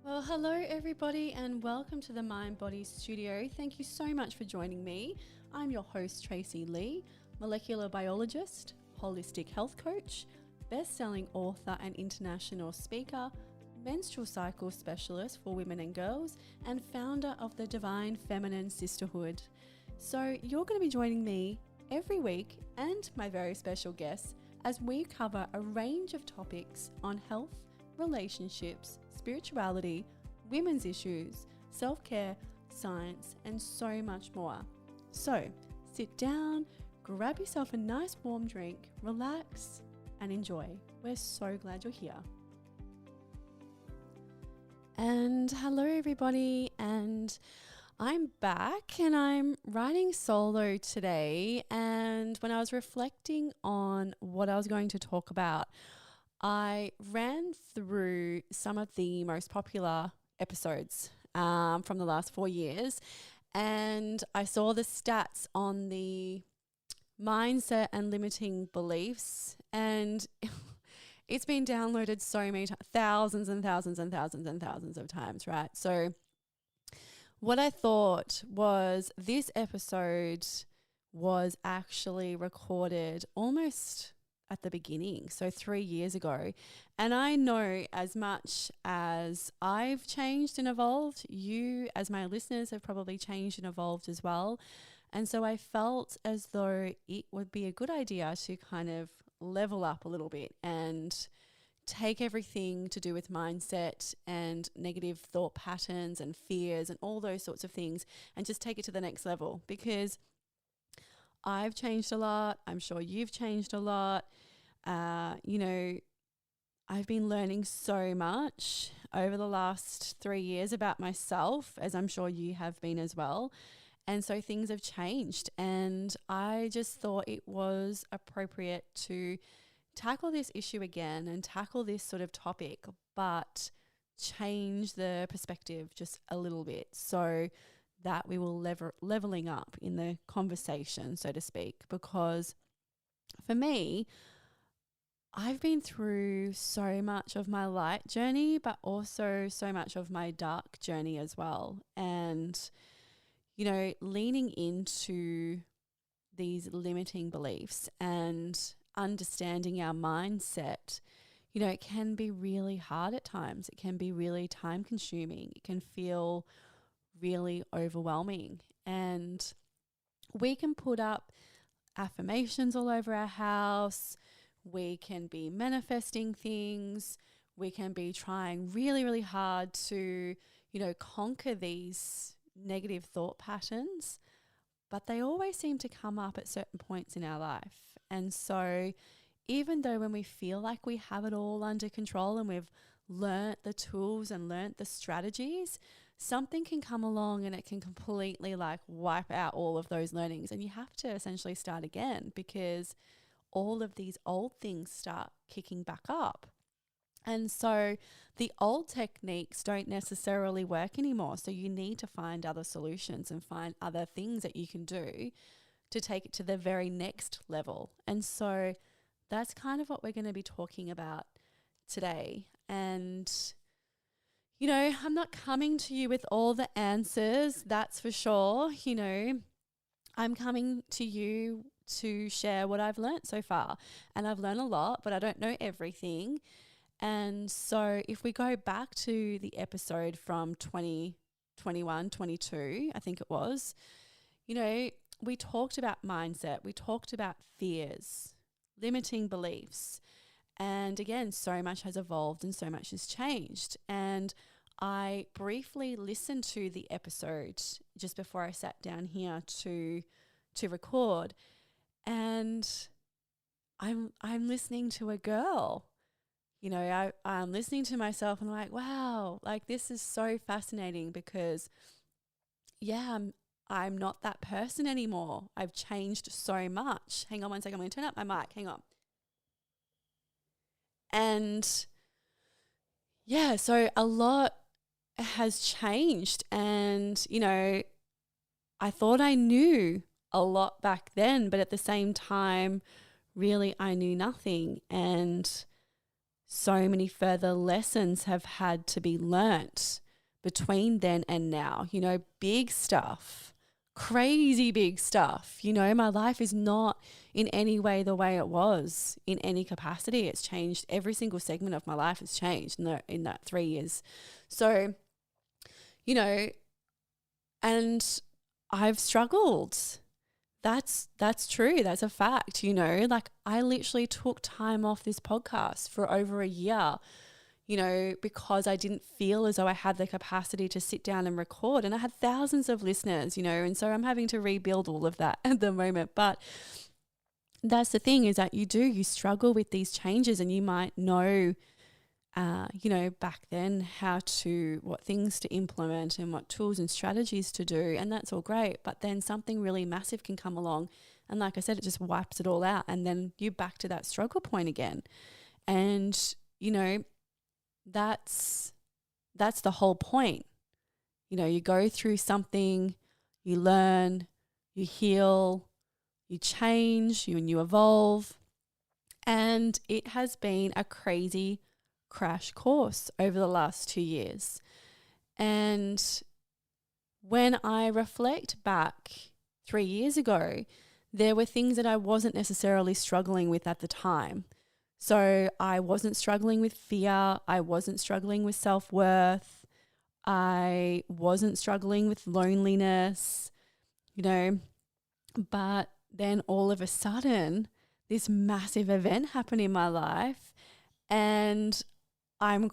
Well, hello everybody and welcome to the Mind Body Studio. Thank you so much for joining me. I'm your host Tracy Lee, molecular biologist, holistic health coach, best-selling author and international speaker, menstrual cycle specialist for women and girls, and founder of the Divine Feminine Sisterhood. So you're going to be joining me every week and my very special guests as we cover a range of topics on health, relationships, spirituality, women's issues, self-care, science, and so much more. So sit down, grab yourself a nice warm drink, relax, and enjoy. We're so glad you're here. And hello everybody, and I'm back and I'm writing solo today. And when I was reflecting on what I was going to talk about, I ran through some of the most popular episodes from the last 4 years, and I saw the stats on the mindset and limiting beliefs, and it's been downloaded so many thousands and thousands and thousands and thousands of times, right? So what I thought was this episode was actually recorded almost at the beginning, so 3 years ago. And I know as much as I've changed and evolved, you as my listeners have probably changed and evolved as well. And so I felt as though it would be a good idea to kind of level up a little bit and take everything to do with mindset and negative thought patterns and fears and all those sorts of things and just take it to the next level, because I've changed a lot. I'm sure you've changed a lot. I've been learning so much over the last 3 years about myself, as I'm sure you have been as well. And so things have changed, and I just thought it was appropriate to tackle this issue again and tackle this sort of topic, but change the perspective just a little bit so that we will leveling up in the conversation, so to speak. Because for me, I've been through so much of my light journey, but also so much of my dark journey as well. And, leaning into these limiting beliefs and understanding our mindset, it can be really hard at times. It can be really time consuming. It can feel really overwhelming. And we can put up affirmations all over our house. We can be manifesting things. We can be trying really, really hard to, conquer these negative thought patterns, but they always seem to come up at certain points in our life. And so even though when we feel like we have it all under control and we've learnt the tools and learnt the strategies, something can come along and it can completely wipe out all of those learnings. And you have to essentially start again, because all of these old things start kicking back up. And so the old techniques don't necessarily work anymore. So you need to find other solutions and find other things that you can do to take it to the very next level. And so that's kind of what we're going to be talking about today. And, I'm not coming to you with all the answers, that's for sure. I'm coming to you to share what I've learned so far. And I've learned a lot, but I don't know everything. And so if we go back to the episode from 2021, 22, I think it was, we talked about mindset, we talked about fears, limiting beliefs. And again, so much has evolved and so much has changed. And I briefly listened to the episode just before I sat down here to record. And I'm listening to a girl. I'm listening to myself and I'm like, wow, this is so fascinating, because I'm not that person anymore. I've changed so much. Hang on one second. I'm going to turn up my mic. Hang on. And so a lot has changed. And, I thought I knew a lot back then, but at the same time, really, I knew nothing. And so many further lessons have had to be learnt between then and now, big stuff, crazy big stuff. My life is not in any way the way it was in any capacity. It's changed. Every single segment of my life has changed in that 3 years. So, and I've struggled. That's true. That's a fact, like I literally took time off this podcast for over a year, because I didn't feel as though I had the capacity to sit down and record, and I had thousands of listeners, and so I'm having to rebuild all of that at the moment. But that's the thing, is that you struggle with these changes, and you might know, back then what things to implement and what tools and strategies to do. And that's all great. But then something really massive can come along. And like I said, it just wipes it all out. And then you're back to that struggle point again. And, that's the whole point. You go through something, you learn, you heal, you change, and you evolve. And it has been a crazy crash course over the last 2 years. And when I reflect back 3 years ago, there were things that I wasn't necessarily struggling with at the time. So I wasn't struggling with fear. I wasn't struggling with self-worth. I wasn't struggling with loneliness, but then all of a sudden this massive event happened in my life, and I'm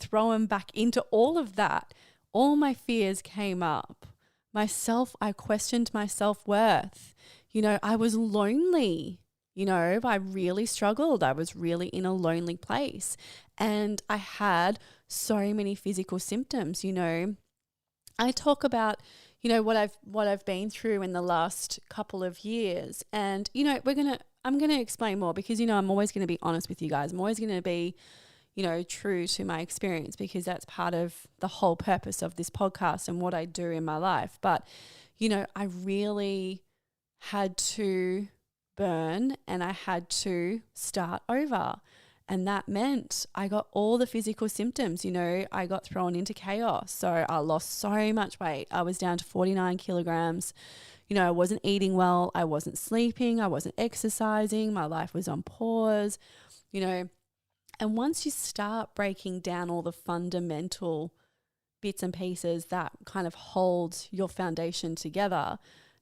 thrown back into all of that. All my fears came up. I questioned my self-worth. I was lonely. I really struggled. I was really in a lonely place. And I had so many physical symptoms. I talk about, what I've been through in the last couple of years. And, I'm going to explain more because, I'm always going to be honest with you guys. I'm always going to be, true to my experience, because that's part of the whole purpose of this podcast and what I do in my life. But, I really had to burn, and I had to start over. And that meant I got all the physical symptoms. I got thrown into chaos. So I lost so much weight. I was down to 49 kilograms. I wasn't eating well. I wasn't sleeping. I wasn't exercising. My life was on pause, And once you start breaking down all the fundamental bits and pieces that kind of hold your foundation together,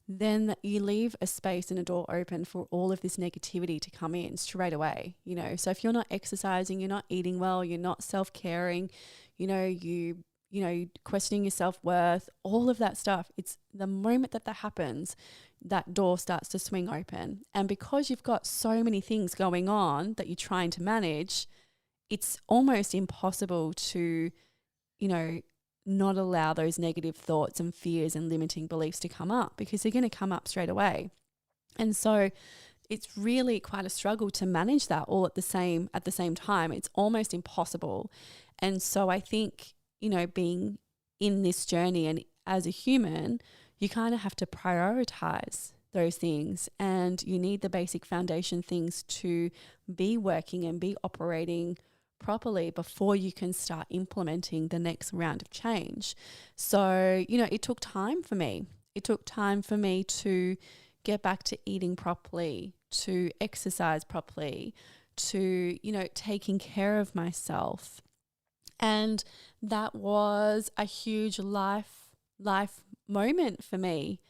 then you leave a space and a door open for all of this negativity to come in straight away, So if you're not exercising, you're not eating well, you're not self-caring, you questioning your self-worth, all of that stuff, it's the moment that happens, that door starts to swing open. And because you've got so many things going on that you're trying to manage, it's almost impossible to, not allow those negative thoughts and fears and limiting beliefs to come up, because they're going to come up straight away. And so it's really quite a struggle to manage that all at the same time. It's almost impossible. And so I think, being in this journey and as a human, you kind of have to prioritize those things, and you need the basic foundation things to be working and be operating properly before you can start implementing the next round of change. So, it took time for me. It took time for me to get back to eating properly, to exercise properly, to, taking care of myself. And that was a huge life moment for me,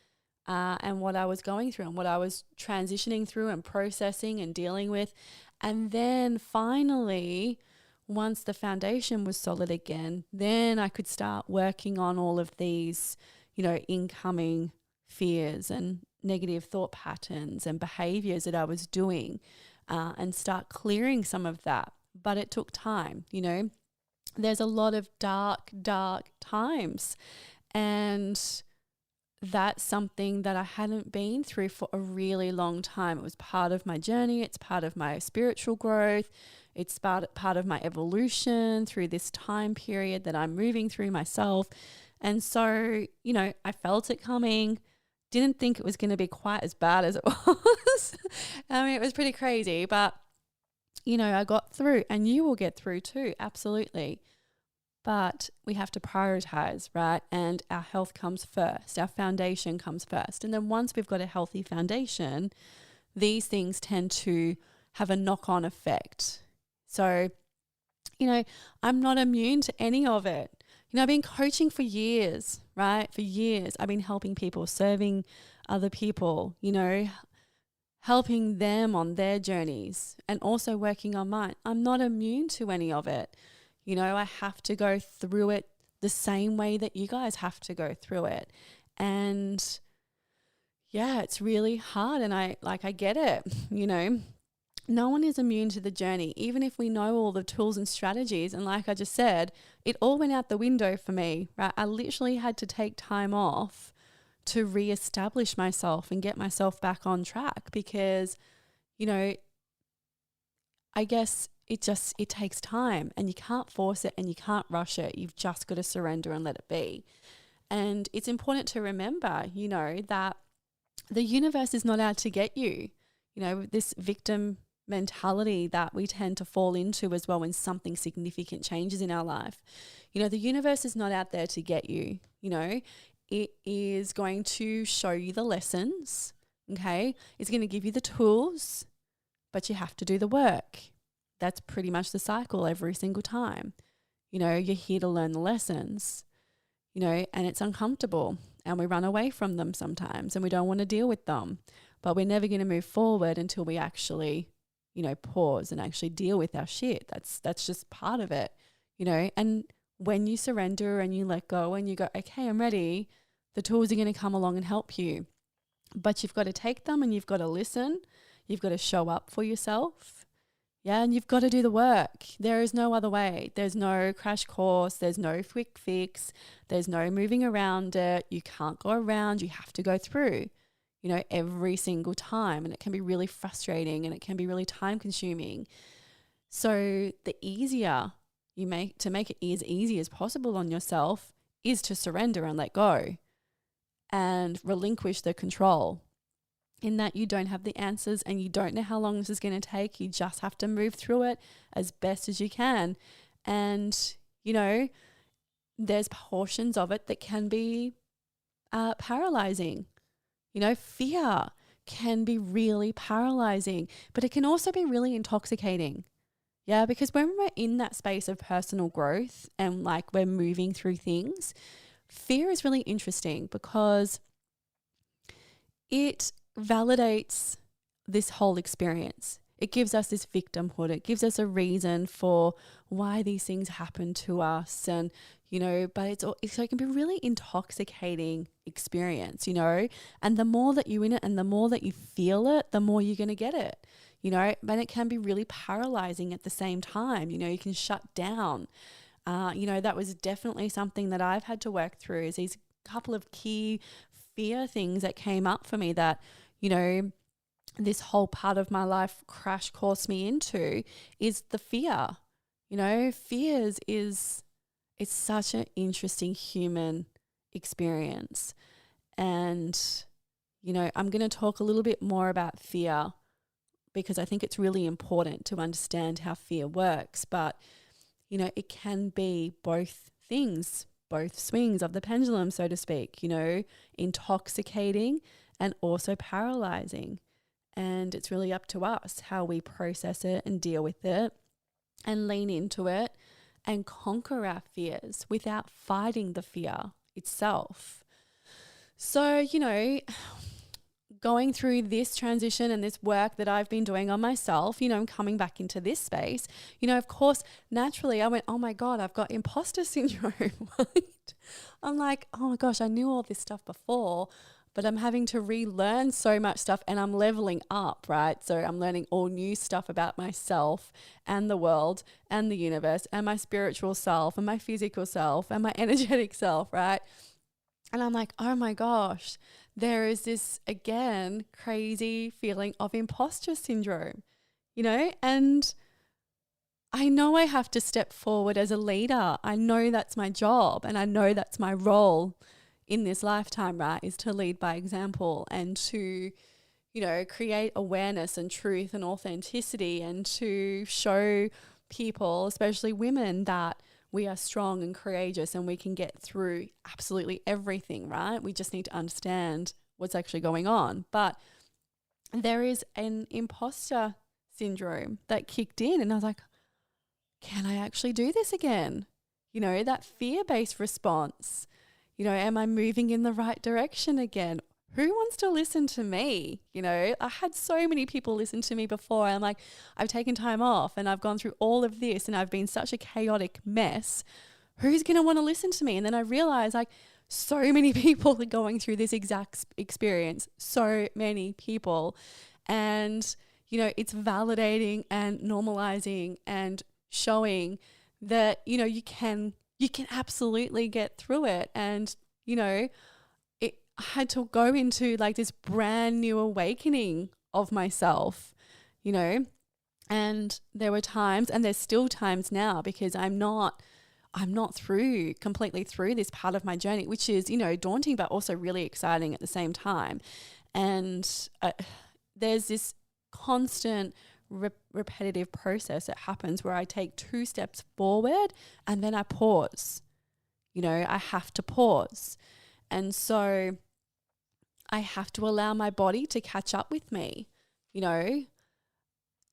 and what I was going through and what I was transitioning through and processing and dealing with. And then finally, once the foundation was solid again, then I could start working on all of these, incoming fears and negative thought patterns and behaviors that I was doing, and start clearing some of that. But it took time, There's a lot of dark times, and that's something that I hadn't been through for a really long time. It was part of my journey. It's part of my spiritual growth. It's part of my evolution through this time period that I'm moving through myself. And so, I felt it coming. Didn't think it was going to be quite as bad as it was. I mean, it was pretty crazy, but I got through, and you will get through too. Absolutely. But we have to prioritize, right? And our health comes first. Our foundation comes first. And then once we've got a healthy foundation, these things tend to have a knock-on effect. So, I'm not immune to any of it. I've been coaching for years, right? For years. I've been helping people, serving other people, helping them on their journeys and also working on mine. I'm not immune to any of it. I have to go through it the same way that you guys have to go through it. And yeah, it's really hard. And I get it, No one is immune to the journey, even if we know all the tools and strategies. And like I just said, it all went out the window for me, right? I literally had to take time off to reestablish myself and get myself back on track because, I guess it takes time, and you can't force it and you can't rush it. You've just got to surrender and let it be. And it's important to remember, that the universe is not out to get you. This victim mentality that we tend to fall into as well when something significant changes in our life. The universe is not out there to get you. It is going to show you the lessons, okay? It's going to give you the tools, but you have to do the work. That's pretty much the cycle every single time. You're here to learn the lessons, and it's uncomfortable, and we run away from them sometimes, and we don't want to deal with them, but we're never going to move forward until we actually, pause and actually deal with our shit. That's just part of it, and when you surrender and you let go and you go, okay, I'm ready, the tools are going to come along and help you. But you've got to take them and you've got to listen. You've got to show up for yourself. Yeah, and you've got to do the work. There is no other way. There's no crash course. There's no quick fix. There's no moving around it. You can't go around. You have to go through, every single time. And it can be really frustrating and it can be really time consuming. So the easier to make it as easy as possible on yourself is to surrender and let go and relinquish the control, in that you don't have the answers and you don't know how long this is going to take. You just have to move through it as best as you can. And, there's portions of it that can be paralyzing. Fear can be really paralyzing, but it can also be really intoxicating. Yeah, because when we're in that space of personal growth and we're moving through things, fear is really interesting because it validates this whole experience. It gives us this victimhood. It gives us a reason for why these things happen to us. And, but so it can be really intoxicating experience, and the more that you're in it and the more that you feel it, the more you're going to get it. But it can be really paralyzing at the same time. You can shut down. That was definitely something that I've had to work through, is these couple of key fear things that came up for me that, this whole part of my life crash coursed me into is the fear. Fears it's such an interesting human experience. And, I'm going to talk a little bit more about fear because I think it's really important to understand how fear works. But, it can be both things, both swings of the pendulum, so to speak, intoxicating and also paralyzing. And it's really up to us how we process it and deal with it and lean into it and conquer our fears without fighting the fear itself. So, going through this transition and this work that I've been doing on myself, coming back into this space, of course, naturally I went, oh my God, I've got imposter syndrome. I'm like, oh my gosh, I knew all this stuff before, but I'm having to relearn so much stuff and I'm leveling up, right? So I'm learning all new stuff about myself and the world and the universe and my spiritual self and my physical self and my energetic self, right? And I'm like, oh my gosh, there is this, again, crazy feeling of imposter syndrome, and I know I have to step forward as a leader. I know that's my job and I know that's my role in this lifetime, right, is to lead by example and to, create awareness and truth and authenticity, and to show people, especially women, that we are strong and courageous and we can get through absolutely everything, right? We just need to understand what's actually going on. But there is an imposter syndrome that kicked in, and I was like, can I actually do this again? That fear-based response. Am I moving in the right direction again? Who wants to listen to me? I had so many people listen to me before. I'm like, I've taken time off and I've gone through all of this and I've been such a chaotic mess. Who's going to want to listen to me? And then I realized, like, so many people are going through this exact experience. So many people. And, it's validating and normalizing and showing that, you can absolutely get through it. And, I had to go into like this brand new awakening of myself, and there were times, and there's still times now, because I'm not completely through this part of my journey, which is, daunting, but also really exciting at the same time. And there's this constant repetitive process that happens where I take 2 steps forward and then I pause. I have to pause. And so I have to allow my body to catch up with me,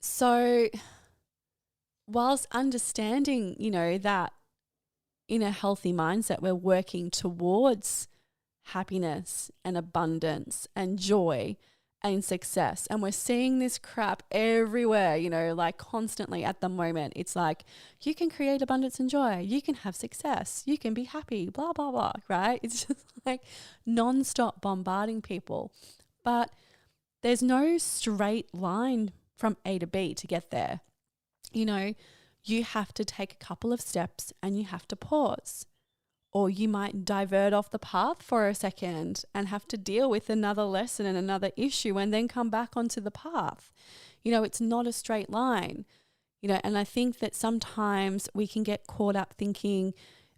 So whilst understanding, that in a healthy mindset, we're working towards happiness and abundance and joy and success. And we're seeing this crap everywhere, like constantly at the moment. It's like, you can create abundance and joy. You can have success. You can be happy, blah, blah, blah, right? It's just like nonstop bombarding people. But there's no straight line from A to B to get there. You have to take a couple of steps and you have to pause. Or you might divert off the path for a second and have to deal with another lesson and another issue and then come back onto the path. It's not a straight line, and I think that sometimes we can get caught up thinking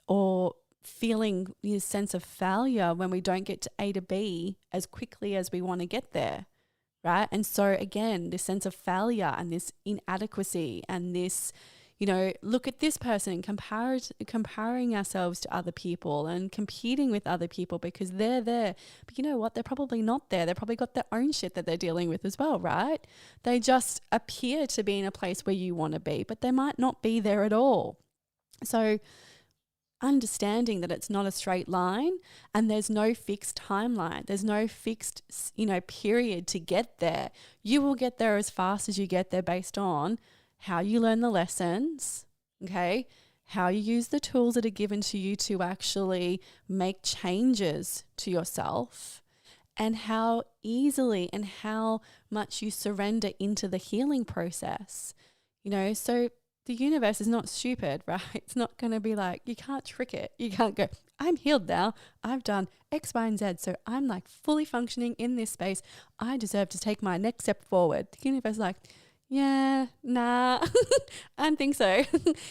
or feeling this sense of failure when we don't get to A to B as quickly as we want to get there, right? And so again, this sense of failure and this inadequacy and this, look at this person, comparing ourselves to other people and competing with other people because they're there. But you know what? They're probably not there. They've probably got their own shit that they're dealing with as well, right? They just appear to be in a place where you want to be, but they might not be there at all. So understanding that it's not a straight line and there's no fixed timeline. There's no fixed, period to get there. You will get there as fast as you get there based on how you learn the lessons, okay? How you use the tools that are given to you to actually make changes to yourself, and how easily and how much you surrender into the healing process. So the universe is not stupid, right? It's not going to be like, you can't trick it. You can't go, I'm healed now. I've done X, Y, and Z. So I'm like fully functioning in this space. I deserve to take my next step forward. The universe is like, yeah, nah, I don't think so.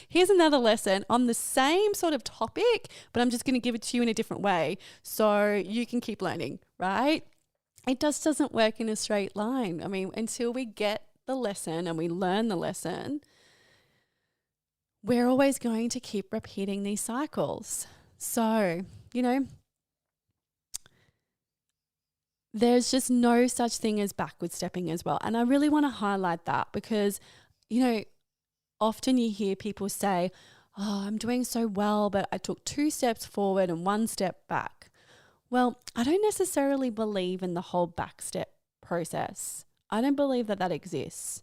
Here's another lesson on the same sort of topic, but I'm just going to give it to you in a different way so you can keep learning, right? It just doesn't work in a straight line. I mean, until we get the lesson and we learn the lesson, we're always going to keep repeating these cycles. So, there's just no such thing as backward stepping as well. And I really want to highlight that because, often you hear people say, oh, I'm doing so well, but I took 2 steps forward and 1 step back. Well, I don't necessarily believe in the whole back step process. I don't believe that exists.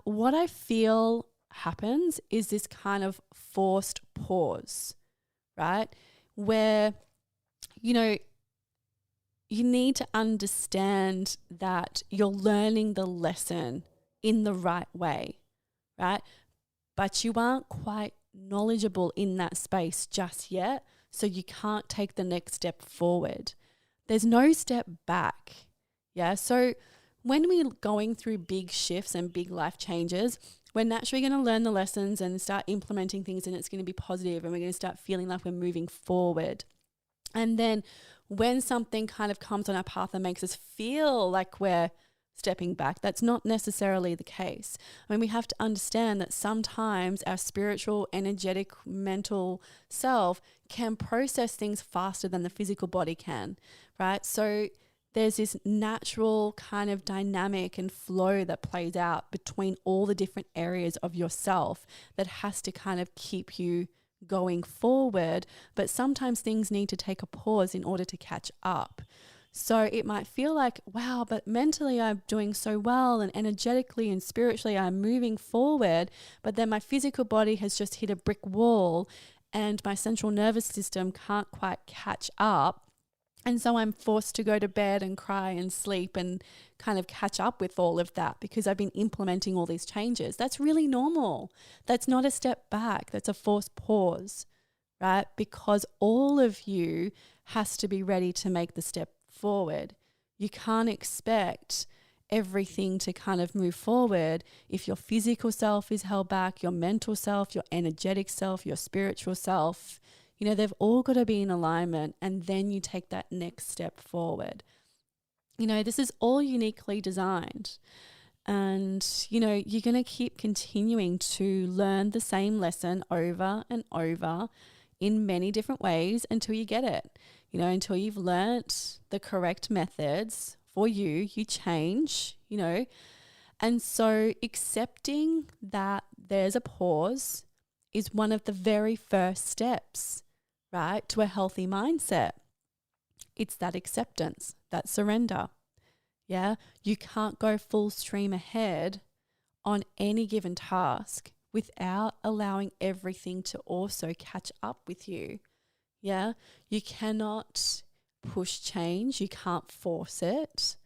What I feel happens is this kind of forced pause, right? Where, you need to understand that you're learning the lesson in the right way, right? But you aren't quite knowledgeable in that space just yet, so you can't take the next step forward. There's no step back, yeah? So when we're going through big shifts and big life changes, we're naturally going to learn the lessons and start implementing things, and it's going to be positive, and we're going to start feeling like we're moving forward. And then when something kind of comes on our path and makes us feel like we're stepping back. That's not necessarily the case. I mean, we have to understand that sometimes our spiritual, energetic, mental self can process things faster than the physical body can, right? So there's this natural kind of dynamic and flow that plays out between all the different areas of yourself that has to kind of keep you going forward. But sometimes things need to take a pause in order to catch up. So it might feel like, wow, but mentally I'm doing so well, and energetically and spiritually I'm moving forward, but then my physical body has just hit a brick wall and my central nervous system can't quite catch up. And so I'm forced to go to bed and cry and sleep and kind of catch up with all of that because I've been implementing all these changes. That's really normal. That's not a step back. That's a forced pause, right? Because all of you has to be ready to make the step forward. You can't expect everything to kind of move forward if your physical self is held back, your mental self, your energetic self, your spiritual self. You know, they've all got to be in alignment, and then you take that next step forward. You know, this is all uniquely designed. And, you know, you're going to keep continuing to learn the same lesson over and over in many different ways until you get it. You know, until you've learnt the correct methods for you, you change, you know. And so accepting that there's a pause is one of the very first steps, right, to a healthy mindset. It's that acceptance, that surrender. Yeah, you can't go full stream ahead on any given task without allowing everything to also catch up with you. Yeah, you cannot push change. You can't force it.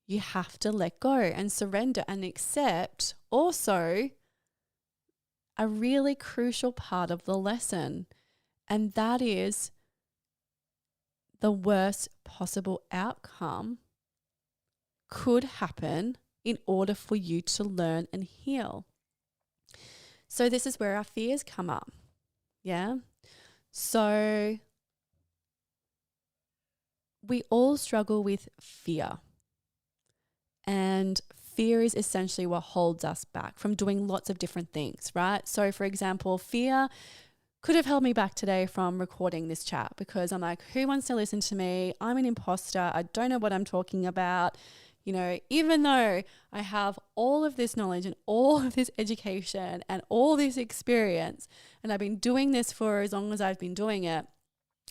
You have to let go and surrender and accept also a really crucial part of the lesson. And that is the worst possible outcome could happen in order for you to learn and heal. So this is where our fears come up. Yeah. So we all struggle with fear. And fear is essentially what holds us back from doing lots of different things, right? So for example, fear could have held me back today from recording this chat because I'm like, who wants to listen to me? I'm an imposter. I don't know what I'm talking about. You know, even though I have all of this knowledge and all of this education and all this experience, and I've been doing this for as long as I've been doing it,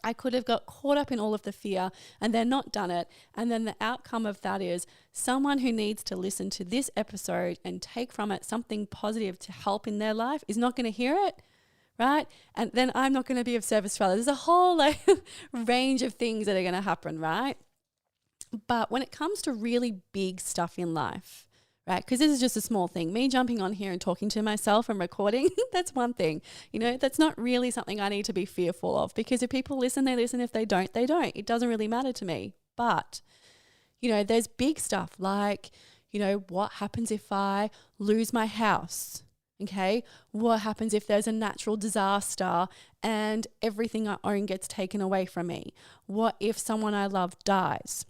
I could have got caught up in all of the fear and then not done it. And then the outcome of that is someone who needs to listen to this episode and take from it something positive to help in their life is not going to hear it, right? And then I'm not going to be of service to others. There's a whole range of things that are going to happen, right? But when it comes to really big stuff in life, right? Because this is just a small thing. Me jumping on here and talking to myself and recording, that's one thing. You know, that's not really something I need to be fearful of because if people listen, they listen. If they don't, they don't. It doesn't really matter to me. But, you know, there's big stuff like, you know, what happens if I lose my house? Okay. What happens if there's a natural disaster and everything I own gets taken away from me? What if someone I love dies?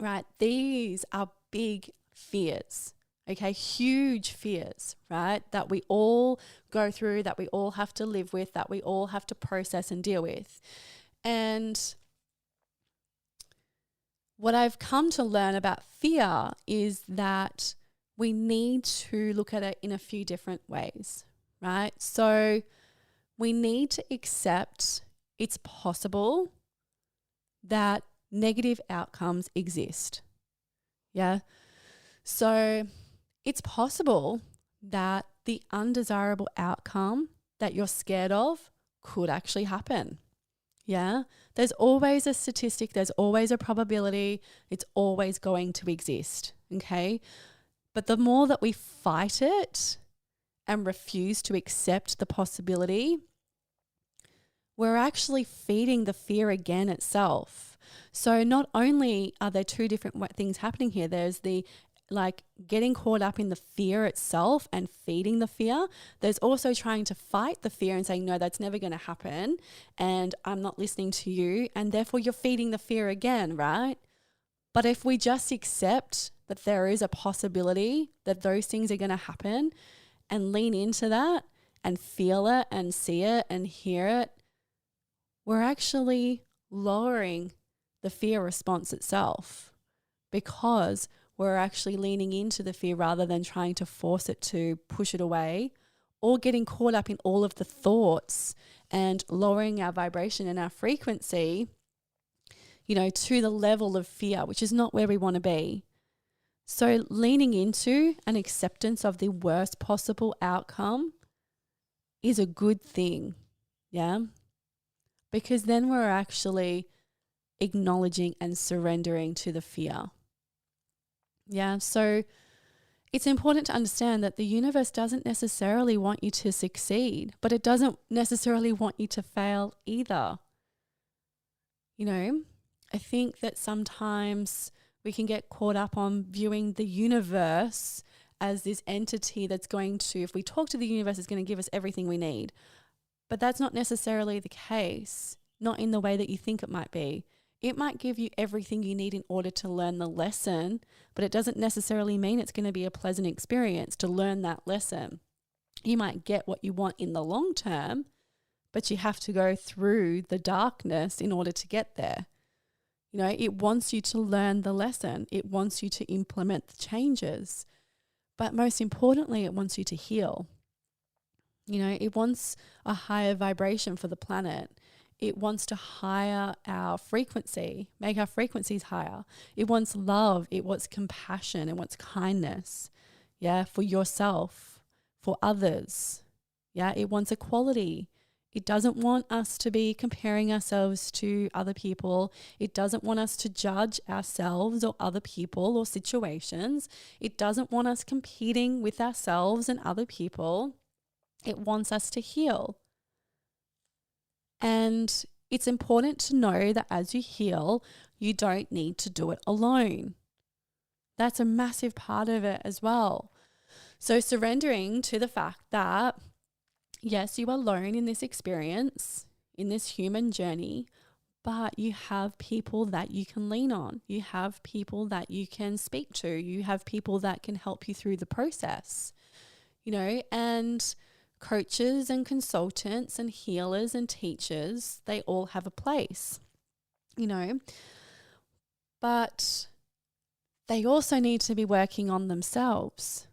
Right? These are big fears, okay? Huge fears, right? That we all go through, that we all have to live with, that we all have to process and deal with. And what I've come to learn about fear is that we need to look at it in a few different ways, right? So we need to accept it's possible that negative outcomes exist. Yeah. So it's possible that the undesirable outcome that you're scared of could actually happen. Yeah. There's always a statistic. There's always a probability. It's always going to exist. Okay. But the more that we fight it and refuse to accept the possibility, we're actually feeding the fear again itself. So not only are there two different things happening here, there's the getting caught up in the fear itself and feeding the fear. There's also trying to fight the fear and saying, no, that's never going to happen and I'm not listening to you. And therefore you're feeding the fear again, right? But if we just accept that there is a possibility that those things are going to happen and lean into that and feel it and see it and hear it, we're actually lowering the fear response itself, because we're actually leaning into the fear rather than trying to force it to push it away, or getting caught up in all of the thoughts and lowering our vibration and our frequency, to the level of fear, which is not where we want to be. So leaning into an acceptance of the worst possible outcome is a good thing, yeah? Because then we're actually acknowledging and surrendering to the fear. Yeah, so it's important to understand that the universe doesn't necessarily want you to succeed, but it doesn't necessarily want you to fail either. I think that sometimes we can get caught up on viewing the universe as this entity that's going to, if we talk to the universe, is going to give us everything we need. But that's not necessarily the case, not in the way that you think it might be. It might give you everything you need in order to learn the lesson, but it doesn't necessarily mean it's going to be a pleasant experience to learn that lesson. You might get what you want in the long term, but you have to go through the darkness in order to get there. It wants you to learn the lesson. It wants you to implement the changes. But most importantly, it wants you to heal. It wants a higher vibration for the planet. It wants to higher our frequency, make our frequencies higher. It wants love. It wants compassion. It wants kindness, for yourself, for others. It wants equality. It doesn't want us to be comparing ourselves to other people. It doesn't want us to judge ourselves or other people or situations. It doesn't want us competing with ourselves and other people. It wants us to heal. And it's important to know that as you heal, you don't need to do it alone. That's a massive part of it as well. So surrendering to the fact that, yes, you are alone in this experience, in this human journey, but you have people that you can lean on. You have people that you can speak to. You have people that can help you through the process, and coaches and consultants and healers and teachers, they all have a place, but they also need to be working on themselves.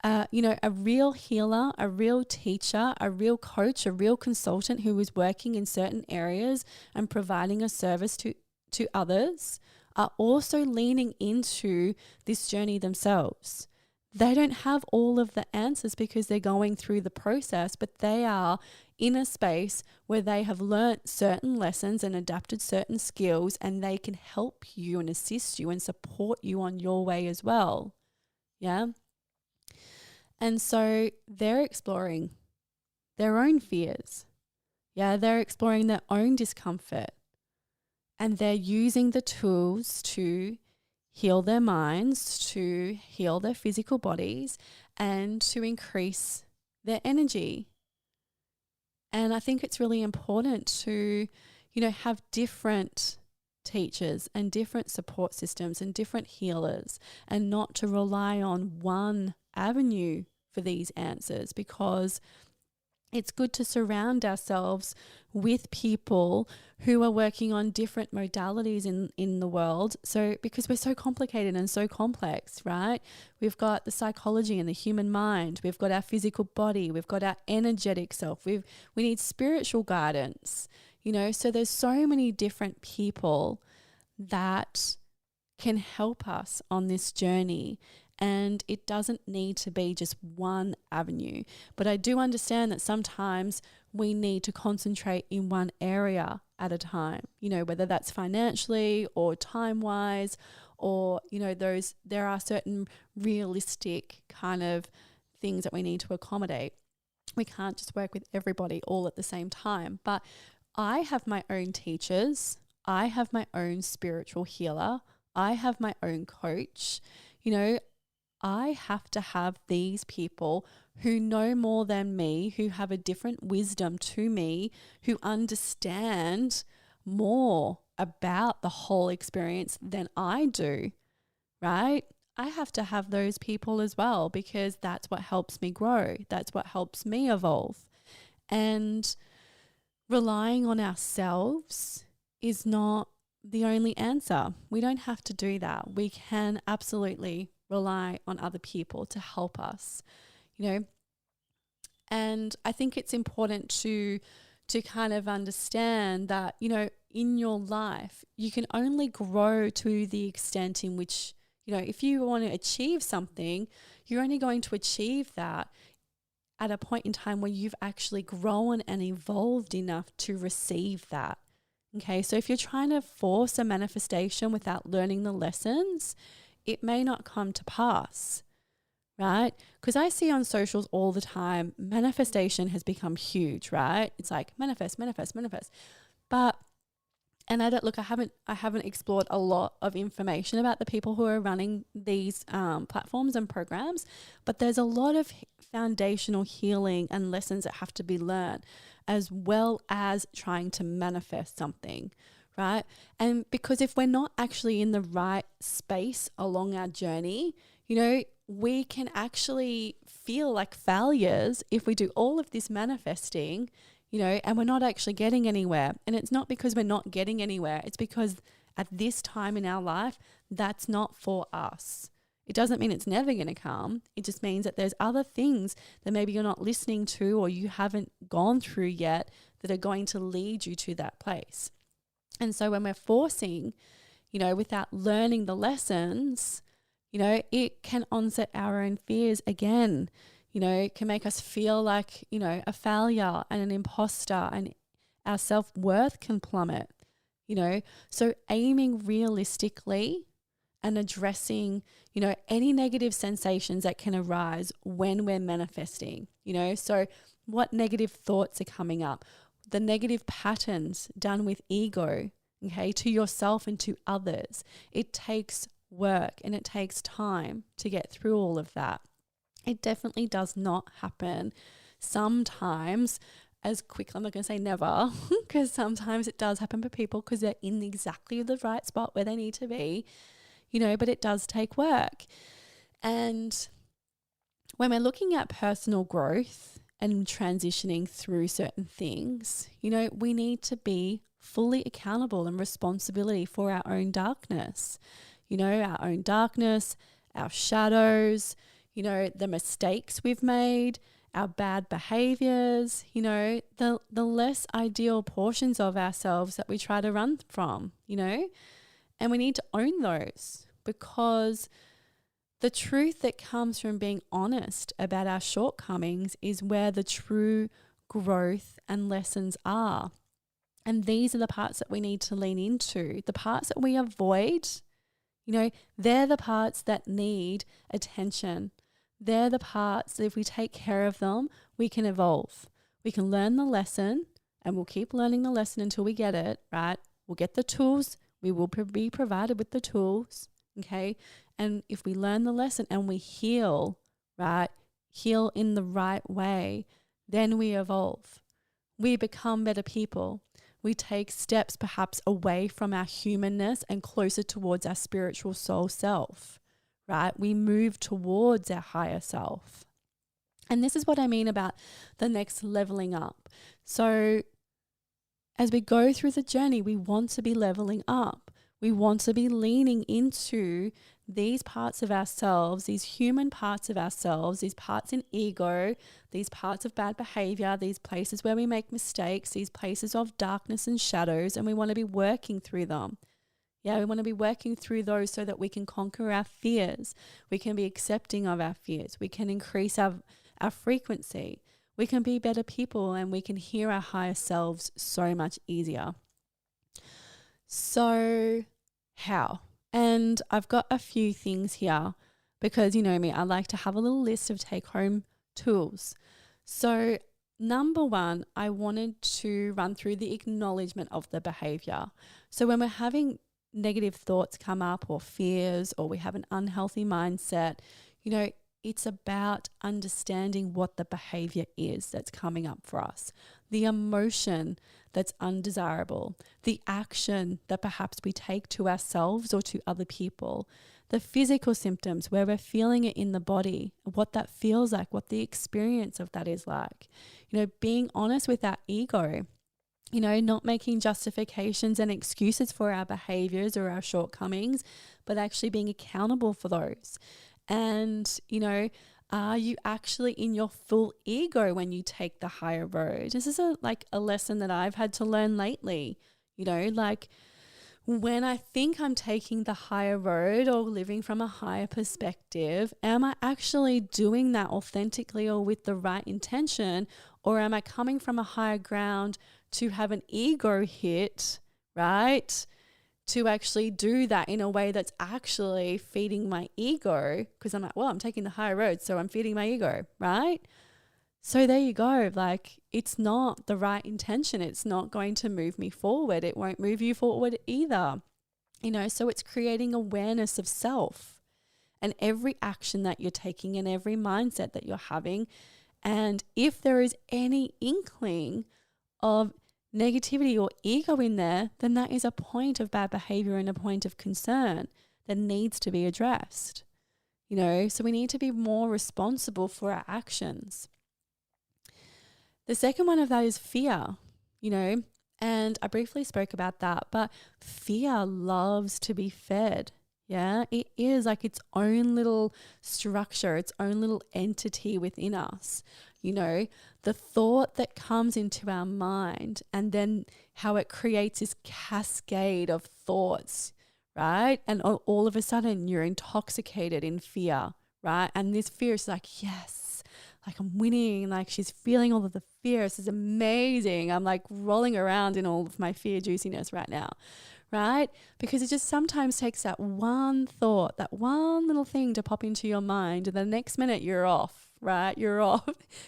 A real healer, a real teacher, a real coach, a real consultant who is working in certain areas and providing a service to others are also leaning into this journey themselves. They don't have all of the answers because they're going through the process, but they are in a space where they have learnt certain lessons and adapted certain skills, and they can help you and assist you and support you on your way as well. Yeah. And so they're exploring their own fears. Yeah, they're exploring their own discomfort. And they're using the tools to heal their minds, to heal their physical bodies, and to increase their energy. And I think it's really important to, have different teachers and different support systems and different healers, and not to rely on one avenue for these answers, because it's good to surround ourselves with people who are working on different modalities in the world. So because we're so complicated and so complex, right? We've got the psychology and the human mind. We've got our physical body. We've got our energetic self. We need spiritual guidance, so there's so many different people that can help us on this journey. And it doesn't need to be just one avenue. But I do understand that sometimes we need to concentrate in one area at a time, whether that's financially or time-wise, or, there are certain realistic kind of things that we need to accommodate. We can't just work with everybody all at the same time. But I have my own teachers. I have my own spiritual healer. I have my own coach. I have to have these people who know more than me, who have a different wisdom to me, who understand more about the whole experience than I do, right? I have to have those people as well, because that's what helps me grow. That's what helps me evolve. And relying on ourselves is not the only answer. We don't have to do that. We can absolutely rely on other people to help us, you know. And I think it's important to kind of understand that, you know, in your life, you can only grow to the extent in which, you know, if you want to achieve something, you're only going to achieve that at a point in time where you've actually grown and evolved enough to receive that. Okay, so if you're trying to force a manifestation without learning the lessons, it may not come to pass, right? Because I see on socials all the time, manifestation has become huge, right? It's like manifest, manifest, manifest. But and I don't look. I haven't explored a lot of information about the people who are running these platforms and programs, but there's a lot of foundational healing and lessons that have to be learned, as well as trying to manifest something, right? And because if we're not actually in the right space along our journey, you know, we can actually feel like failures if we do all of this manifesting, you know, and we're not actually getting anywhere. And it's not because we're not getting anywhere. It's because at this time in our life, that's not for us. It doesn't mean it's never going to come. It just means that there's other things that maybe you're not listening to or you haven't gone through yet that are going to lead you to that place. And so when we're forcing, you know, without learning the lessons, you know, it can onset our own fears again. You know, it can make us feel like, you know, a failure and an imposter, and our self-worth can plummet, you know. So aiming realistically and addressing, you know, any negative sensations that can arise when we're manifesting, you know. So what negative thoughts are coming up, the negative patterns done with ego, okay, to yourself and to others. It takes work and it takes time to get through all of that. It definitely does not happen sometimes as quickly. I'm not going to say never, because sometimes it does happen for people because they're in exactly the right spot where they need to be, you know, but it does take work. And when we're looking at personal growth and transitioning through certain things, you know, we need to be fully accountable and responsibility for our own darkness, you know, our own darkness, our shadows, you know, the mistakes we've made, our bad behaviors, you know, the less ideal portions of ourselves that we try to run from, you know, and we need to own those, because the truth that comes from being honest about our shortcomings is where the true growth and lessons are. And these are the parts that we need to lean into. The parts that we avoid, you know, they're the parts that need attention. They're the parts that if we take care of them, we can evolve. We can learn the lesson, and we'll keep learning the lesson until we get it, right? We'll get the tools. We will be provided with the tools, okay? And if we learn the lesson and we heal, right, heal in the right way, then we evolve. We become better people. We take steps perhaps away from our humanness and closer towards our spiritual soul self. Right? We move towards our higher self. And this is what I mean about the next leveling up. So as we go through the journey, we want to be leveling up. We want to be leaning into these parts of ourselves, these human parts of ourselves, these parts in ego, these parts of bad behavior, these places where we make mistakes, these places of darkness and shadows, and we want to be working through them. Yeah, we want to be working through those so that we can conquer our fears. We can be accepting of our fears. We can increase our frequency. We can be better people, and we can hear our higher selves so much easier. So how? And I've got a few things here because you know me, I like to have a little list of take-home tools. So number one, I wanted to run through the acknowledgement of the behavior. So when we're having negative thoughts come up, or fears, or we have an unhealthy mindset, you know, it's about understanding what the behavior is that's coming up for us, the emotion that's undesirable, the action that perhaps we take to ourselves or to other people, the physical symptoms where we're feeling it in the body, what that feels like, what the experience of that is like. Being honest with our ego, not making justifications and excuses for our behaviors or our shortcomings, but actually being accountable for those. And, are you actually in your full ego when you take the higher road? This is a lesson that I've had to learn lately. When I think I'm taking the higher road or living from a higher perspective, am I actually doing that authentically or with the right intention? Or am I coming from a higher ground to have an ego hit, right? To actually do that in a way that's actually feeding my ego, because I'm like, well, I'm taking the higher road, so I'm feeding my ego, right? So there you go. It's not the right intention. It's not going to move me forward. It won't move you forward either. So it's creating awareness of self and every action that you're taking and every mindset that you're having. And if there is any inkling of negativity or ego in there, then that is a point of bad behavior and a point of concern that needs to be addressed. So we need to be more responsible for our actions. The second one of that is fear, and I briefly spoke about that, but fear loves to be fed. Yeah, it is like its own little structure, its own little entity within us. The thought that comes into our mind and then how it creates this cascade of thoughts, right? And all of a sudden you're intoxicated in fear, right? And this fear is like, yes, I'm winning. She's feeling all of the fear. This is amazing. I'm rolling around in all of my fear juiciness right now, right? Because it just sometimes takes that one thought, that one little thing to pop into your mind, and the next minute you're off. Right? You're off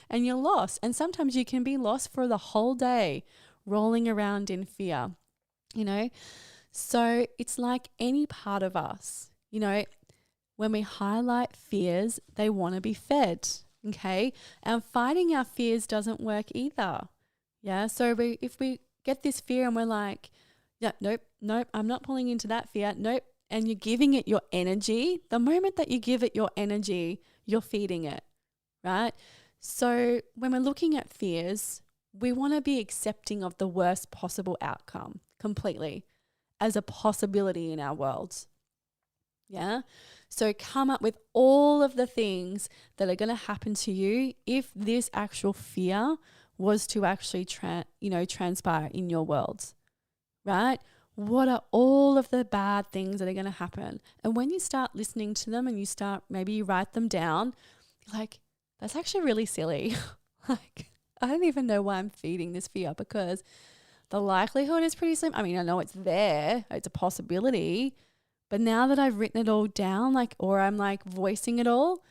and you're lost. And sometimes you can be lost for the whole day rolling around in fear, So it's like any part of us, when we highlight fears, they want to be fed. Okay. And fighting our fears doesn't work either. Yeah. So if we get this fear and we're like, yeah, nope, I'm not pulling into that fear. Nope. And you're giving it your energy. The moment that you give it your energy, you're feeding it. Right? So when we're looking at fears, we want to be accepting of the worst possible outcome completely as a possibility in our world. Yeah? So come up with all of the things that are going to happen to you if this actual fear was to actually transpire in your world. Right? What are all of the bad things that are going to happen? And when you start listening to them and maybe you write them down, that's actually really silly. I don't even know why I'm feeding this fear, because the likelihood is pretty slim. I mean, I know it's there. It's a possibility. But now that I've written it all down, or I'm voicing it all,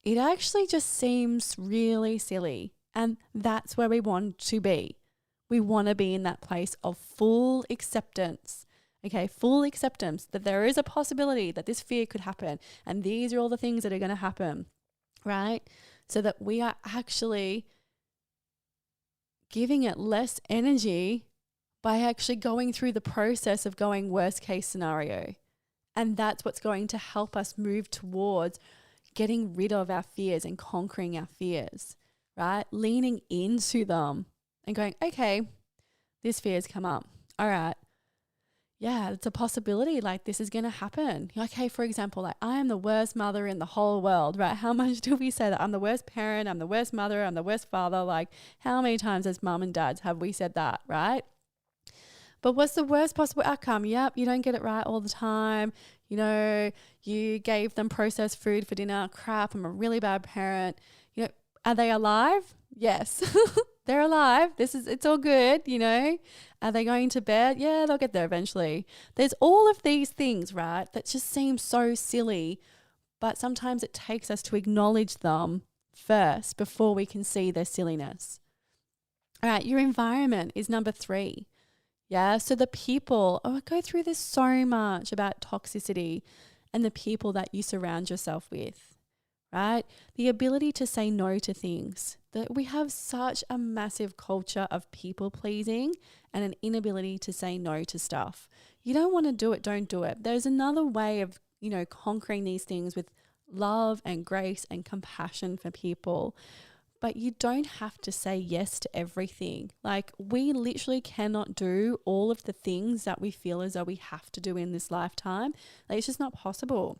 it actually just seems really silly. And that's where we want to be. We want to be in that place of full acceptance. Okay, full acceptance that there is a possibility that this fear could happen. And these are all the things that are going to happen. Right? So that we are actually giving it less energy by actually going through the process of going worst case scenario. And that's what's going to help us move towards getting rid of our fears and conquering our fears, right? Leaning into them and going, okay, this fear's come up. All right. Yeah, it's a possibility. This is going to happen. Okay, for example, I am the worst mother in the whole world, right? How much do we say that? I'm the worst parent, I'm the worst mother, I'm the worst father. How many times as mum and dads have we said that, right? But what's the worst possible outcome? Yep, you don't get it right all the time. You gave them processed food for dinner. Crap, I'm a really bad parent. Are they alive? Yes. They're alive. It's all good, Are they going to bed? Yeah, they'll get there eventually. There's all of these things, right, that just seem so silly, but sometimes it takes us to acknowledge them first before we can see their silliness. All right, your environment is number 3. Yeah, so the people, I go through this so much about toxicity and the people that you surround yourself with, right? The ability to say no to things. That we have such a massive culture of people pleasing and an inability to say no to stuff. You don't want to do it, don't do it. There's another way of, conquering these things with love and grace and compassion for people. But you don't have to say yes to everything. Like, we literally cannot do all of the things that we feel as though we have to do in this lifetime. Like, it's just not possible.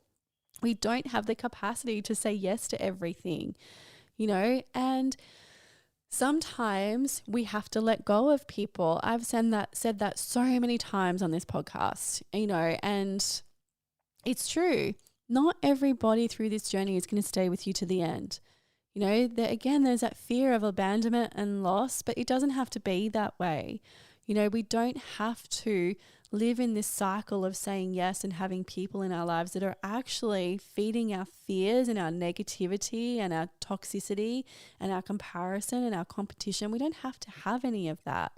We don't have the capacity to say yes to everything, and sometimes we have to let go of people. I've said that so many times on this podcast, and it's true. Not everybody through this journey is going to stay with you to the end. There's that fear of abandonment and loss, but it doesn't have to be that way. We don't have to live in this cycle of saying yes and having people in our lives that are actually feeding our fears and our negativity and our toxicity and our comparison and our competition. We don't have to have any of that.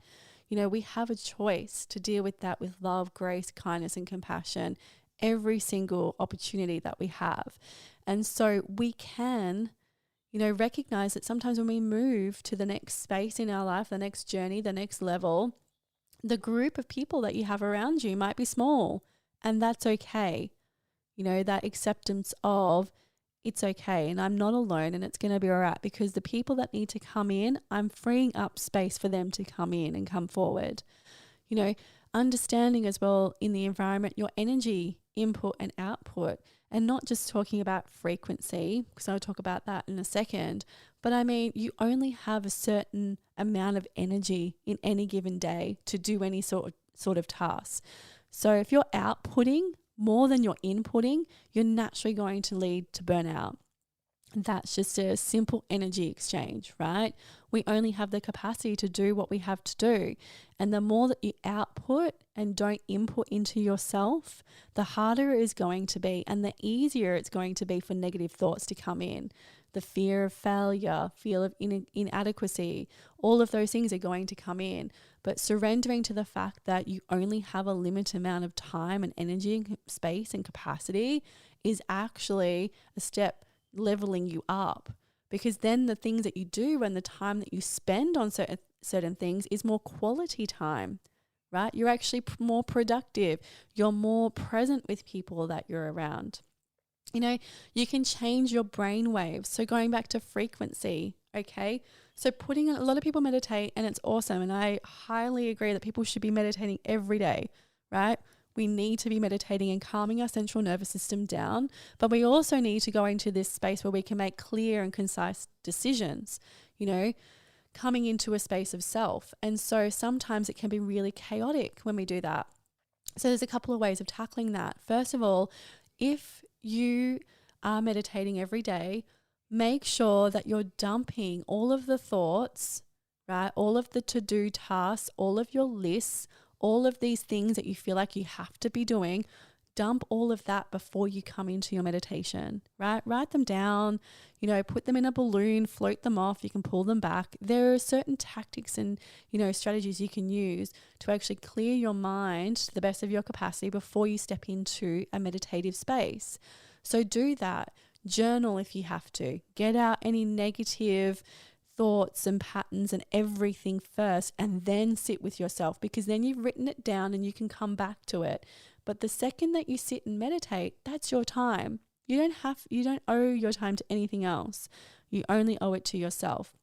We have a choice to deal with that with love, grace, kindness, and compassion every single opportunity that we have. And so we can recognize that sometimes when we move to the next space in our life, the next journey, the next level, the group of people that you have around you might be small, and that's okay. That acceptance of it's okay and I'm not alone and it's going to be all right, because the people that need to come in, I'm freeing up space for them to come in and come forward. Understanding as well in the environment, your energy input and output, and not just talking about frequency, because I'll talk about that in a second. But I mean, you only have a certain amount of energy in any given day to do any sort of task. So if you're outputting more than you're inputting, you're naturally going to lead to burnout. That's just a simple energy exchange, right? We only have the capacity to do what we have to do. And the more that you output and don't input into yourself, the harder it is going to be and the easier it's going to be for negative thoughts to come in. The fear of failure, fear of inadequacy, all of those things are going to come in. But surrendering to the fact that you only have a limited amount of time and energy and space and capacity is actually a step leveling you up, because then the things that you do and the time that you spend on certain things is more quality time, right? You're actually more productive. You're more present with people that you're around. You can change your brain waves. So going back to frequency, okay? So a lot of people meditate and it's awesome. And I highly agree that people should be meditating every day, right? We need to be meditating and calming our central nervous system down, but we also need to go into this space where we can make clear and concise decisions, coming into a space of self. And so sometimes it can be really chaotic when we do that. So there's a couple of ways of tackling that. First of all, if you are meditating every day, make sure that you're dumping all of the thoughts, right? All of the to-do tasks, all of your lists, all of these things that you feel like you have to be doing, dump all of that before you come into your meditation, right? Write them down, put them in a balloon, float them off. You can pull them back. There are certain tactics and, strategies you can use to actually clear your mind to the best of your capacity before you step into a meditative space. So do that. Journal if you have to. Get out any negative thoughts and patterns and everything first, and then sit with yourself, because then you've written it down and you can come back to it. But the second that you sit and meditate, that's your time. You don't owe your time to anything else. You only owe it to yourself.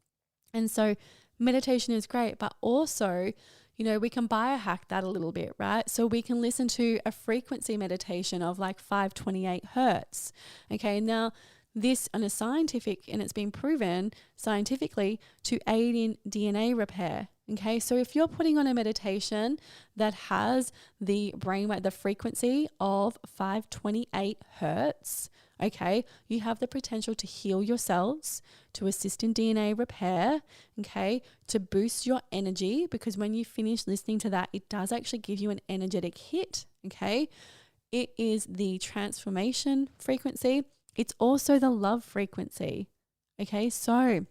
And so meditation is great, but also, we can biohack that a little bit, right? So we can listen to a frequency meditation of like 528 hertz. Okay, now this on a scientific, and it's been proven scientifically to aid in DNA repair. Okay, so if you're putting on a meditation that has the brainwave, the frequency of 528 hertz, okay, you have the potential to heal your cells, to assist in DNA repair, okay, to boost your energy, because when you finish listening to that, it does actually give you an energetic hit, okay? It is the transformation frequency. It's also the love frequency, okay? So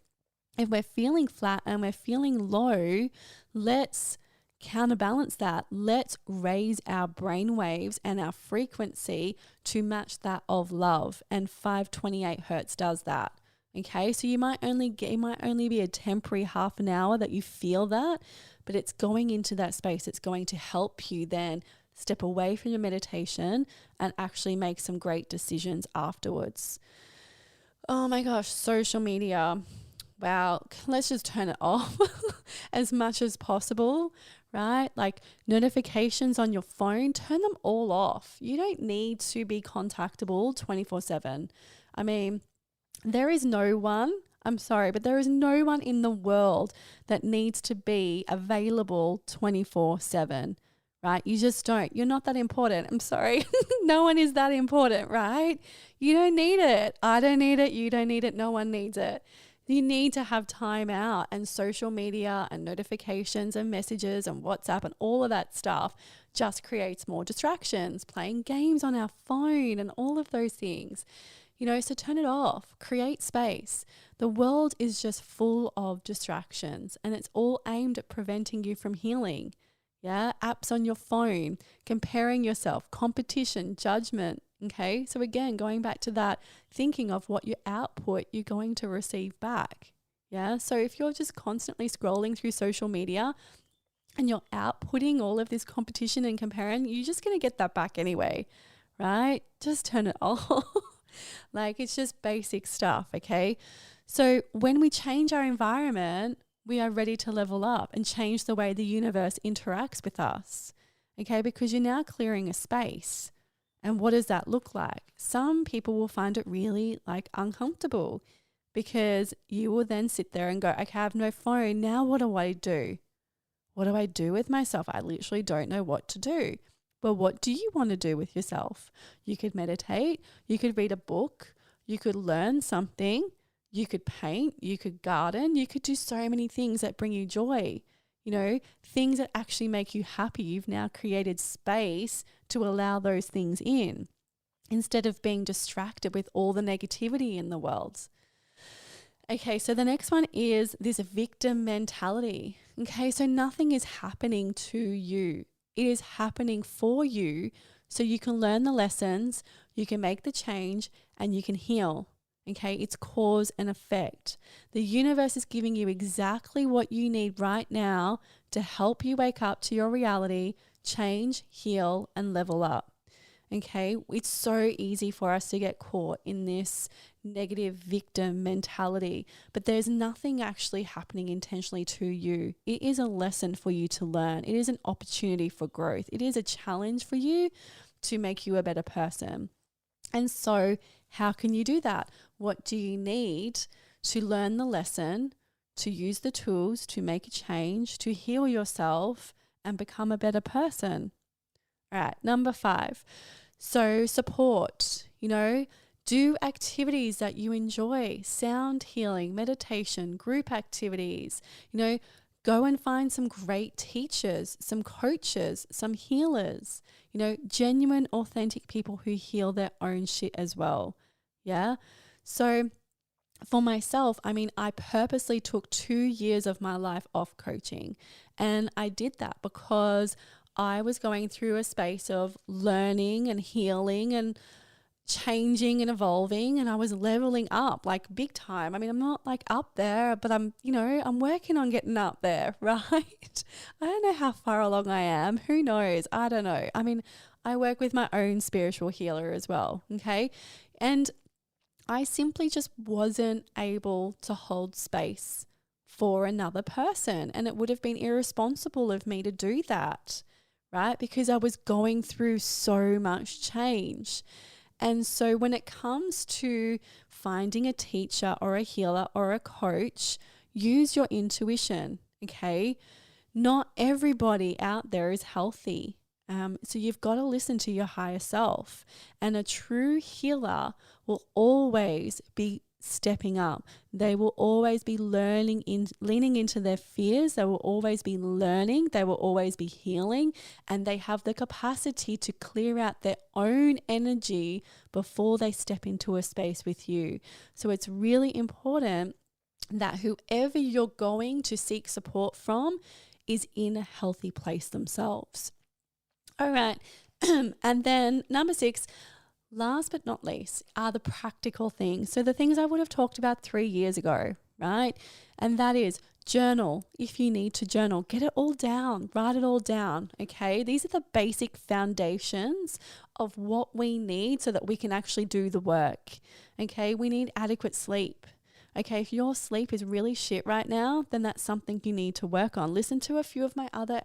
if we're feeling flat and we're feeling low, let's counterbalance that. Let's raise our brain waves and our frequency to match that of love. And 528 hertz does that. Okay, so it might only be a temporary half an hour that you feel that, but it's going into that space. It's going to help you then step away from your meditation and actually make some great decisions afterwards. Oh my gosh, social media. Wow, let's just turn it off as much as possible, right? Like notifications on your phone, turn them all off. You don't need to be contactable 24/7. I mean, there is no one, I'm sorry, but there is no one in the world that needs to be available 24/7, right? You just don't. You're not that important. I'm sorry. No one is that important, right? You don't need it. I don't need it. You don't need it. No one needs it. You need to have time out, and social media and notifications and messages and WhatsApp and all of that stuff just creates more distractions, playing games on our phone and all of those things. So turn it off, create space. The world is just full of distractions, and it's all aimed at preventing you from healing. Yeah, apps on your phone, comparing yourself, competition, judgment. Okay, so again, going back to that, thinking of what you output, you're going to receive back. Yeah, so if you're just constantly scrolling through social media and you're outputting all of this competition and comparing, you're just going to get that back anyway, right? Just turn it off. Like, it's just basic stuff, okay? So when we change our environment, we are ready to level up and change the way the universe interacts with us, okay? Because you're now clearing a space. And what does that look like? Some people will find it really uncomfortable, because you will then sit there and go, okay, I have no phone. Now what do I do? What do I do with myself? I literally don't know what to do. Well, what do you want to do with yourself? You could meditate, you could read a book, you could learn something, you could paint, you could garden, you could do so many things that bring you joy. Things that actually make you happy. You've now created space to allow those things in, instead of being distracted with all the negativity in the world. Okay, so the next one is this victim mentality. Okay, so nothing is happening to you. It is happening for you, so you can learn the lessons, you can make the change, and you can heal. Okay, it's cause and effect. The universe is giving you exactly what you need right now to help you wake up to your reality, change, heal, and level up. Okay, it's so easy for us to get caught in this negative victim mentality, but there's nothing actually happening intentionally to you. It is a lesson for you to learn. It is an opportunity for growth. It is a challenge for you to make you a better person. And so how can you do that? What do you need to learn the lesson, to use the tools, to make a change, to heal yourself and become a better person? All right, number 5. So support, do activities that you enjoy, sound healing, meditation, group activities, go and find some great teachers, some coaches, some healers, genuine, authentic people who heal their own shit as well. Yeah. So for myself, I purposely took 2 years of my life off coaching, and I did that because I was going through a space of learning and healing and changing and evolving, and I was leveling up big time. I'm not up there, but I'm working on getting up there, right? I don't know how far along I am. Who knows? I don't know. I work with my own spiritual healer as well, okay? And I simply just wasn't able to hold space for another person, and it would have been irresponsible of me to do that, right? Because I was going through so much change. And so when it comes to finding a teacher or a healer or a coach, use your intuition, okay? Not everybody out there is healthy. So you've got to listen to your higher self. And a true healer will always be stepping up. They will always be leaning into their fears. They will always be learning. They will always be healing. And they have the capacity to clear out their own energy before they step into a space with you. So it's really important that whoever you're going to seek support from is in a healthy place themselves. All right. And then number 6, last but not least, are the practical things. So the things I would have talked about 3 years ago, right? And that is journal. If you need to journal, get it all down, write it all down. Okay. These are the basic foundations of what we need so that we can actually do the work. Okay. We need adequate sleep. Okay. If your sleep is really shit right now, then that's something you need to work on. Listen to a few of my other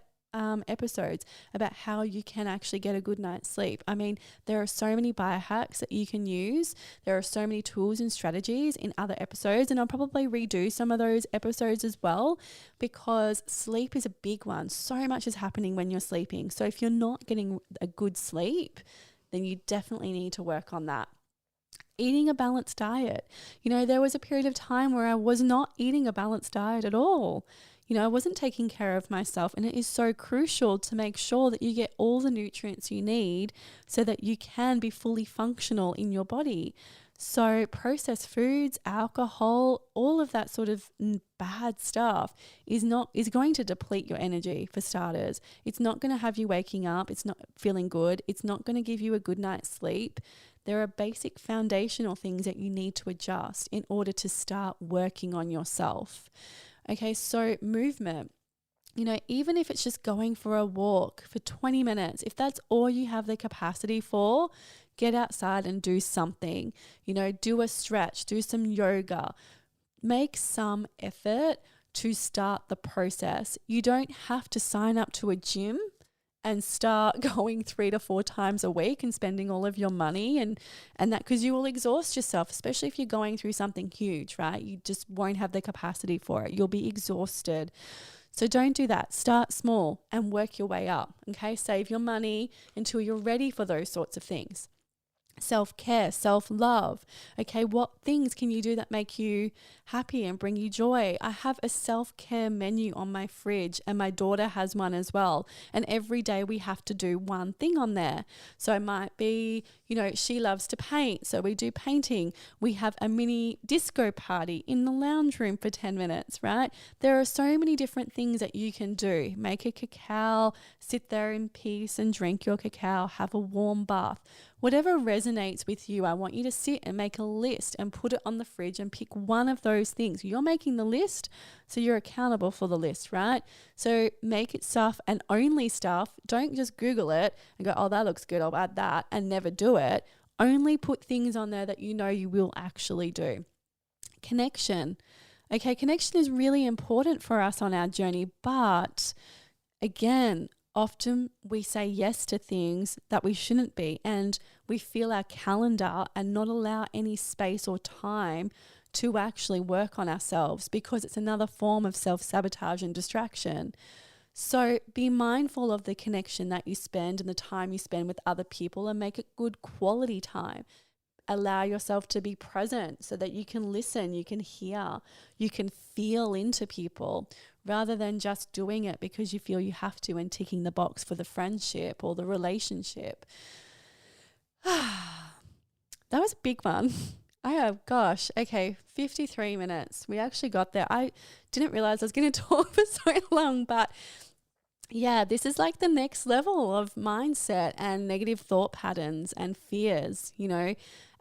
episodes about how you can actually get a good night's sleep. I mean, there are so many biohacks that you can use. There are so many tools and strategies in other episodes, and I'll probably redo some of those episodes as well, because sleep is a big one. So much is happening when you're sleeping. So if you're not getting a good sleep, then you definitely need to work on that. Eating a balanced diet. There was a period of time where I was not eating a balanced diet at all. I wasn't taking care of myself, and it is so crucial to make sure that you get all the nutrients you need so that you can be fully functional in your body. So processed foods, alcohol, all of that sort of bad stuff is going to deplete your energy, for starters. It's not going to have you waking up. It's not feeling good. It's not going to give you a good night's sleep. There are basic foundational things that you need to adjust in order to start working on yourself. Okay, so movement, even if it's just going for a walk for 20 minutes, if that's all you have the capacity for, get outside and do something. Do a stretch, do some yoga, make some effort to start the process. You don't have to sign up to a gym and start going 3 to 4 times a week and spending all of your money and that, because you will exhaust yourself, especially if you're going through something huge, right? You just won't have the capacity for it. You'll be exhausted. So don't do that. Start small and work your way up, okay? Save your money until you're ready for those sorts of things. Self-care, self-love. Okay, what things can you do that make you happy and bring you joy? I have a self-care menu on my fridge, and my daughter has one as well. And every day we have to do one thing on there. So it might be, she loves to paint, so we do painting. We have a mini disco party in the lounge room for 10 minutes, right? There are so many different things that you can do. Make a cacao, sit there in peace and drink your cacao, have a warm bath. Whatever resonates with you, I want you to sit and make a list and put it on the fridge and pick one of those things. You're making the list, so you're accountable for the list, right? So make it stuff and only stuff. Don't just Google it and go, oh, that looks good, I'll add that, and never do it. Only put things on there that you will actually do. Connection. Okay, connection is really important for us on our journey, but again, often we say yes to things that we shouldn't be, and we fill our calendar and not allow any space or time to actually work on ourselves, because it's another form of self-sabotage and distraction. So be mindful of the connection that you spend and the time you spend with other people, and make it good quality time. Allow yourself to be present so that you can listen, you can hear, you can feel into people, rather than just doing it because you feel you have to and ticking the box for the friendship or the relationship. That was a big one. Okay, 53 minutes. We actually got there. I didn't realize I was going to talk for so long, but yeah, this is like the next level of mindset and negative thought patterns and fears,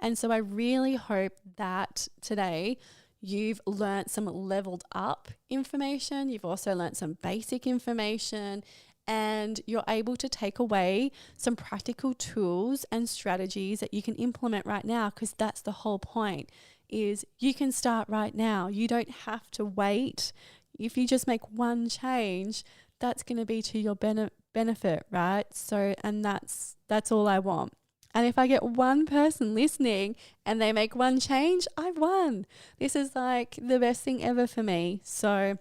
And so I really hope that today you've learnt some leveled up information. You've also learnt some basic information, and you're able to take away some practical tools and strategies that you can implement right now, because that's the whole point, is you can start right now. You don't have to wait. If you just make one change, that's going to be to your benefit, right? So, and that's all I want. And if I get one person listening and they make one change, I've won. This is like the best thing ever for me. So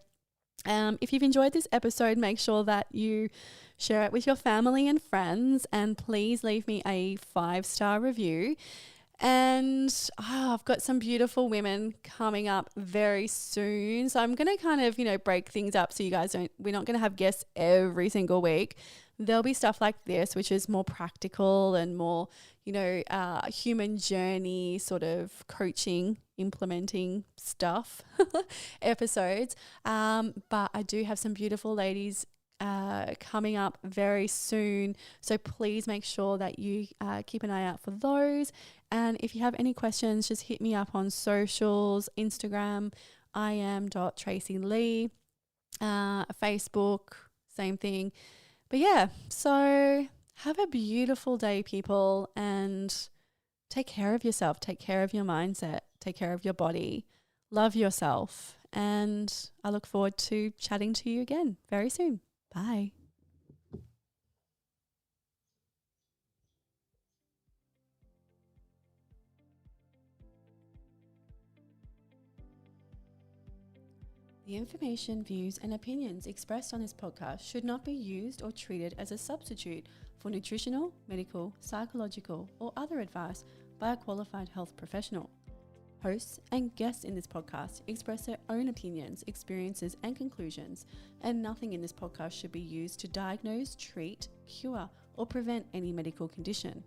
if you've enjoyed this episode, make sure that you share it with your family and friends, and please leave me a 5-star review. And I've got some beautiful women coming up very soon. So I'm going to kind of, break things up so you guys we're not going to have guests every single week. there'll be stuff like this, which is more practical and more, human journey sort of coaching, implementing stuff episodes. But I do have some beautiful ladies coming up very soon. So please make sure that you keep an eye out for those. And if you have any questions, just hit me up on socials, Instagram, iam.tracylee, Facebook, same thing. But yeah, so have a beautiful day, people, and take care of yourself, take care of your mindset, take care of your body, love yourself. And I look forward to chatting to you again very soon. Bye. The information, views, and opinions expressed on this podcast should not be used or treated as a substitute for nutritional, medical, psychological, or other advice by a qualified health professional. Hosts and guests in this podcast express their own opinions, experiences, and conclusions, and nothing in this podcast should be used to diagnose, treat, cure, or prevent any medical condition.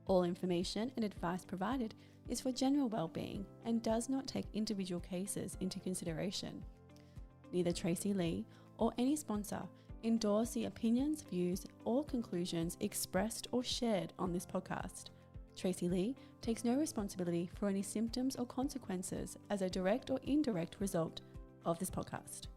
All information and advice provided is for general well-being and does not take individual cases into consideration. Neither Tracy Lee or any sponsor endorse the opinions, views, or conclusions expressed or shared on this podcast. Tracy Lee takes no responsibility for any symptoms or consequences as a direct or indirect result of this podcast.